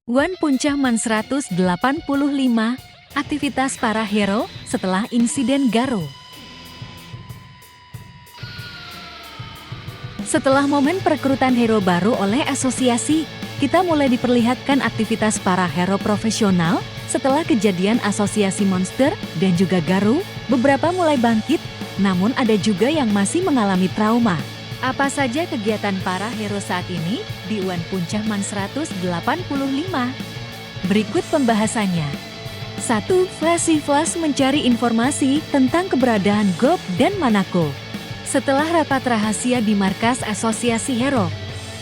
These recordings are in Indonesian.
One Punch Man 185, aktivitas para hero setelah insiden Garo. Setelah momen perekrutan hero baru oleh asosiasi, kita mulai diperlihatkan aktivitas para hero profesional setelah kejadian asosiasi monster dan juga Garo, beberapa mulai bangkit, namun ada juga yang masih mengalami trauma. Apa saja kegiatan para hero saat ini di One Punch Man 185? Berikut pembahasannya. 1. Flashy Flash mencari informasi tentang keberadaan Gob dan Manako. Setelah rapat rahasia di markas asosiasi hero,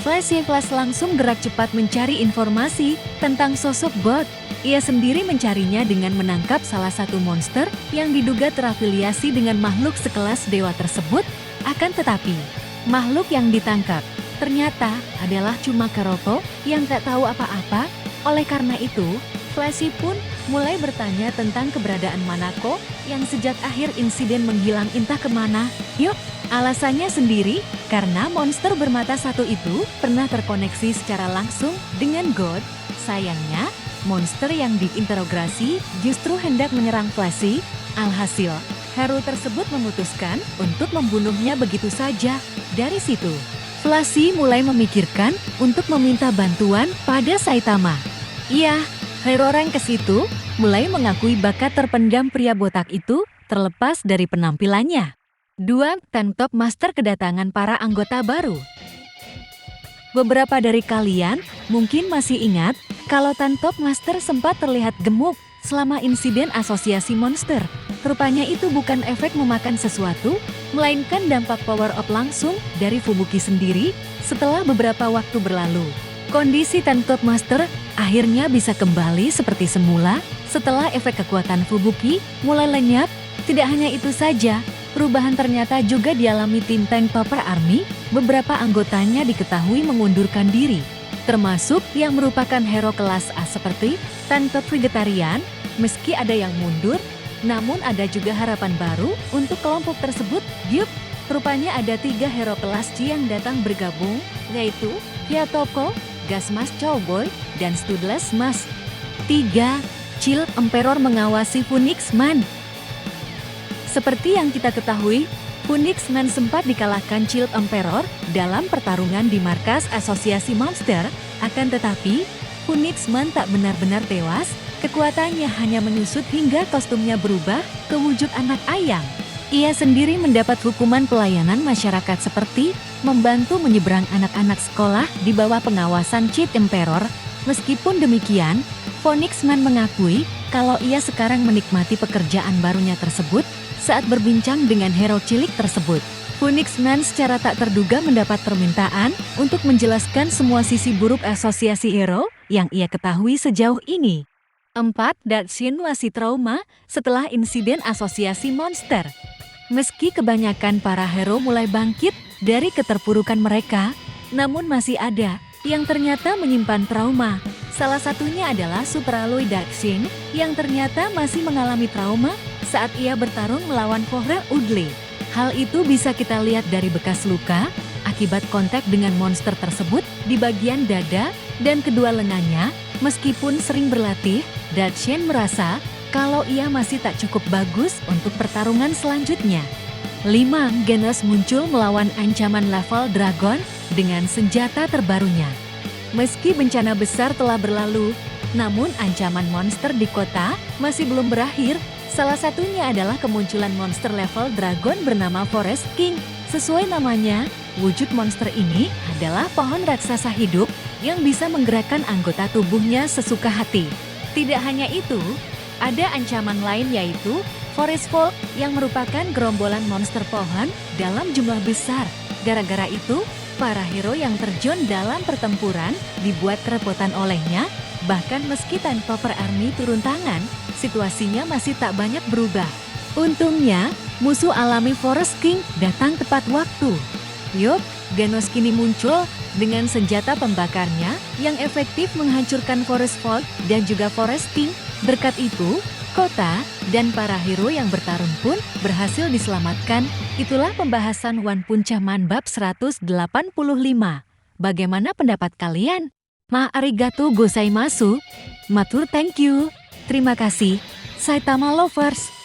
Flashy Flash langsung gerak cepat mencari informasi tentang sosok Bot. Ia sendiri mencarinya dengan menangkap salah satu monster yang diduga terafiliasi dengan makhluk sekelas dewa tersebut. Akan tetapi, makhluk yang ditangkap ternyata adalah cuma Keroto yang tak tahu apa-apa. Oleh karena itu, Flashy pun mulai bertanya tentang keberadaan Manako yang sejak akhir insiden menghilang entah kemana. Yuk, alasannya sendiri karena monster bermata satu itu pernah terkoneksi secara langsung dengan God. Sayangnya, monster yang diinterogasi justru hendak menyerang Flashy. Alhasil, hero tersebut memutuskan untuk membunuhnya begitu saja. Dari situ, Flashy mulai memikirkan untuk meminta bantuan pada Saitama. Iya, hero rank ke situ mulai mengakui bakat terpendam pria botak itu terlepas dari penampilannya. 2. Tank Top Master kedatangan para anggota baru. Beberapa dari kalian mungkin masih ingat kalau Tank Top Master sempat terlihat gemuk selama insiden asosiasi monster. Rupanya itu bukan efek memakan sesuatu, melainkan dampak power up langsung dari Fubuki sendiri setelah beberapa waktu berlalu. Kondisi Tank Top Master akhirnya bisa kembali seperti semula setelah efek kekuatan Fubuki mulai lenyap. Tidak hanya itu saja, perubahan ternyata juga dialami tim Tank Topper Army. Beberapa anggotanya diketahui mengundurkan diri, termasuk yang merupakan hero kelas A seperti Tank Top Vegetarian. Meski ada yang mundur, namun ada juga harapan baru untuk kelompok tersebut. Yup, rupanya ada 3 hero kelas C yang datang bergabung, yaitu Hyatoko, Gasmas Cowboy, dan Studless Mas. 3. Chill Emperor mengawasi Phoenix Man. Seperti yang kita ketahui, Phoenix Man sempat dikalahkan Chill Emperor dalam pertarungan di markas asosiasi monster. Akan tetapi, Phoenix Man tak benar-benar tewas. Kekuatannya hanya menyusut hingga kostumnya berubah ke wujud anak ayam. Ia sendiri mendapat hukuman pelayanan masyarakat seperti membantu menyeberang anak-anak sekolah di bawah pengawasan Chill Emperor. Meskipun demikian, Phoenix Man mengakui kalau ia sekarang menikmati pekerjaan barunya tersebut saat berbincang dengan hero cilik tersebut. Phoenix Man secara tak terduga mendapat permintaan untuk menjelaskan semua sisi buruk asosiasi hero yang ia ketahui sejauh ini. 4. Datshin masih trauma setelah insiden asosiasi monster. Meski kebanyakan para hero mulai bangkit dari keterpurukan mereka, namun masih ada yang ternyata menyimpan trauma. Salah satunya adalah Super Aloy Datshin yang ternyata masih mengalami trauma saat ia bertarung melawan Pohra Udle. Hal itu bisa kita lihat dari bekas luka akibat kontak dengan monster tersebut di bagian dada dan kedua lengannya. Meskipun sering berlatih, Datshin merasa kalau ia masih tak cukup bagus untuk pertarungan selanjutnya. 5. Genos muncul melawan ancaman level Dragon dengan senjata terbarunya. Meski bencana besar telah berlalu, namun ancaman monster di kota masih belum berakhir. Salah satunya adalah kemunculan monster level Dragon bernama Forest King. Sesuai namanya, wujud monster ini adalah pohon raksasa hidup yang bisa menggerakkan anggota tubuhnya sesuka hati. Tidak hanya itu, ada ancaman lain yaitu Forest Folk yang merupakan gerombolan monster pohon dalam jumlah besar. Gara-gara itu, para hero yang terjun dalam pertempuran dibuat kerepotan olehnya. Bahkan meski Tank Topper Army turun tangan, situasinya masih tak banyak berubah. Untungnya, musuh alami Forest King datang tepat waktu. Yup, Genos kini muncul dengan senjata pembakarnya yang efektif menghancurkan Forest Folk dan juga Forest King. Berkat itu, kota dan para hero yang bertarung pun berhasil diselamatkan. Itulah pembahasan One Punch Man bab 185. Bagaimana pendapat kalian? arigatou gozaimasu. Matur thank you. Terima kasih. Saitama Lovers.